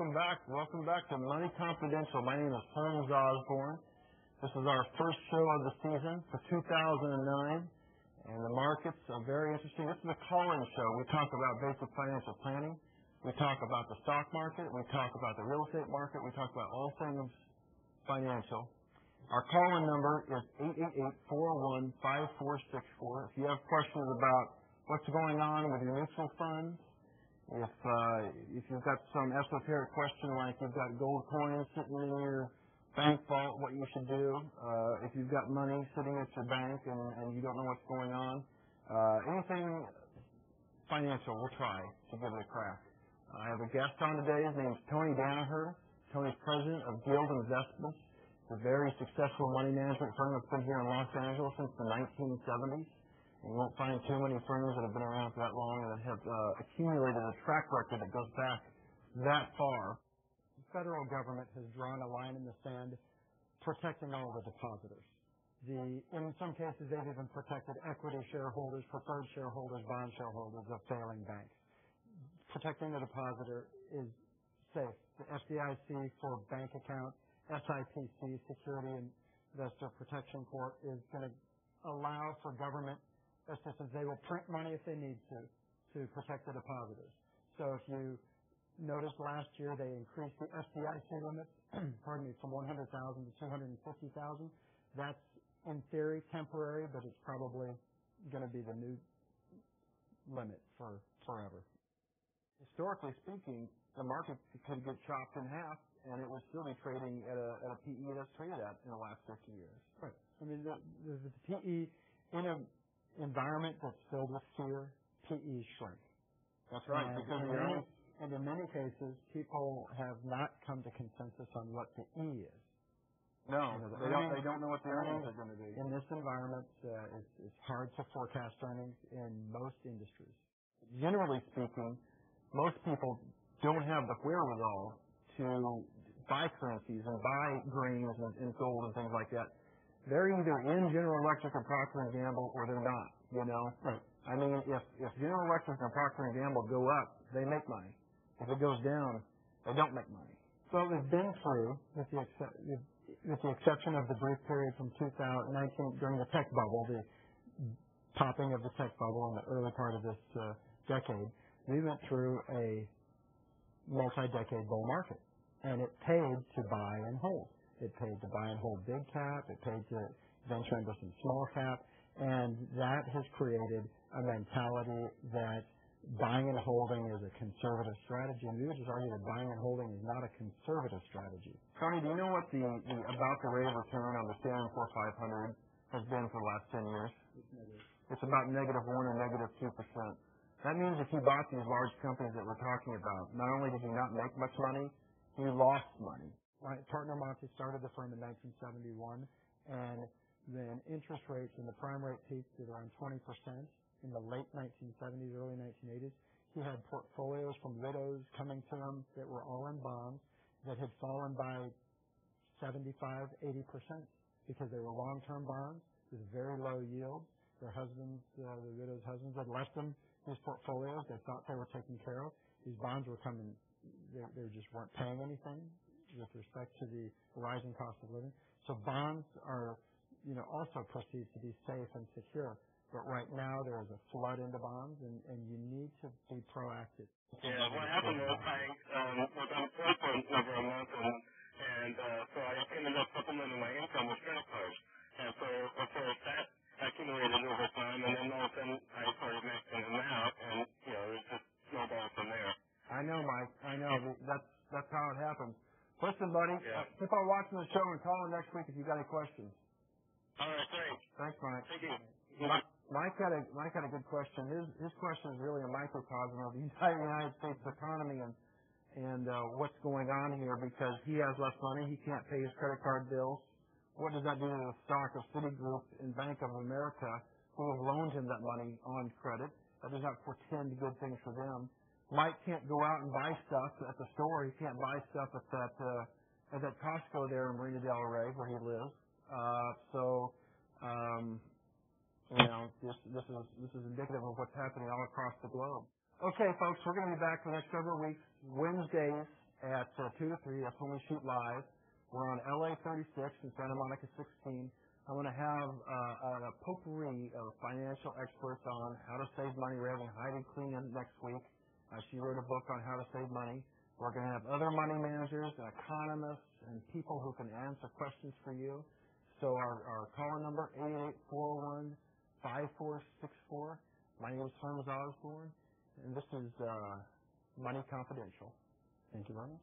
welcome back. Welcome back to Money Confidential. My name is Holmes Osborne. This is our first show of the season for 2009, and the markets are very interesting. This is a call-in show. We talk about basic financial planning. We talk about the stock market. We talk about the real estate market. We talk about all things financial. Our call-in number is 888-401-5464. If you have questions about what's going on with your mutual funds, if you've got some esoteric question like you've got gold coins sitting in your bank vault, what you should do, if you've got money sitting at your bank and you don't know what's going on, anything financial, we'll try to give it a crack. I have a guest on today. His name is Tony Danaher. Tony's president of Guild Investments. It's a very successful money management firm that's been here in Los Angeles since the 1970s. You won't find too many firms that have been around for that long and that have accumulated a track record that goes back that far. The federal government has drawn a line in the sand protecting all the depositors. In some cases, they've even protected equity shareholders, preferred shareholders, bond shareholders of failing banks. Protecting the depositor is safe. The FDIC for bank accounts, SIPC, Security Investor Protection Corp, is going to allow for government assistance. They will print money if they need to protect the depositors. So if you noticed last year they increased the FDIC limit, from 100,000 to 250,000. That's in theory temporary, but it's probably going to be the new limit for forever. Historically speaking, the market could get chopped in half, and it would still be trading at a PE that's traded at in the last 50 years. Right. I mean, the PE in an environment that's filled with fear, PE shrink. That's right. And in many cases, people have not come to consensus on what the E is. No, they don't know what the earnings are going to be. In this environment, it's hard to forecast earnings in most industries. Generally speaking, most people don't have the wherewithal to buy currencies and buy grains and gold and things like that. They're either in General Electric or Procter & Gamble or they're not, you know. Right. I mean, if General Electric and Procter & Gamble go up, they make money. If it goes down, they don't make money. So we've been through, with the exception of the brief period from 2019 during the tech bubble, the popping of the tech bubble in the early part of this decade, we went through a multi-decade bull market, and it paid to buy and hold. It paid to buy and hold big cap. It paid to venture into some small cap. And that has created a mentality that buying and holding is a conservative strategy. And we would just argue that buying and holding is not a conservative strategy. Tony, do you know what about the rate of return on the Standard & Poor's 500 has been for the last 10 years? It's about -1 or -2%. That means if you bought these large companies that we're talking about, not only did you not make much money, you lost money. My partner Monty started the firm in 1971, and then interest rates and the prime rate peaked at around 20% in the late 1970s, early 1980s. He had portfolios from widows coming to him that were all in bonds that had fallen by 75, 80% because they were long-term bonds with very low yields. Their husbands, the widows' husbands, had left them these portfolios. They thought they were taken care of. These bonds were coming, they just weren't paying anything with respect to the rising cost of living. So bonds are, also perceived to be safe and secure. But right now there is a flood into bonds, and you need to be proactive. Yeah, what happened was I was unemployed for a number of months, and so I ended up supplementing my income with credit cards. And so, of course, that accumulated over time, and then all of a sudden I started maxing them out, and, it just snowballed from there. I know, Mike. I know. That's how it happens. Listen, buddy, keep on watching the show and call in next week if you've got any questions. All right, thanks. Thanks, Mike. Thank you. Mike had a good question. His question is really a microcosm of the entire United States economy and what's going on here because he has less money. He can't pay his credit card bills. What does that do to the stock of Citigroup and Bank of America, who have loaned him that money on credit? That does not portend good things for them. Mike can't go out and buy stuff at the store. He can't buy stuff at that Costco there in Marina Del Rey where he lives. This is indicative of what's happening all across the globe. Okay, folks, we're going to be back for the next several weeks, Wednesdays at 2 to 3. That's when we shoot live. We're on LA 36 and Santa Monica 16. I'm going to have a potpourri of financial experts on how to save money. We're having Heidi Klingon next week. She wrote a book on how to save money. We're going to have other money managers and economists and people who can answer questions for you. So our caller number, 888-401-5464. My name is Holmes Osborne, and this is Money Confidential. Thank you very much.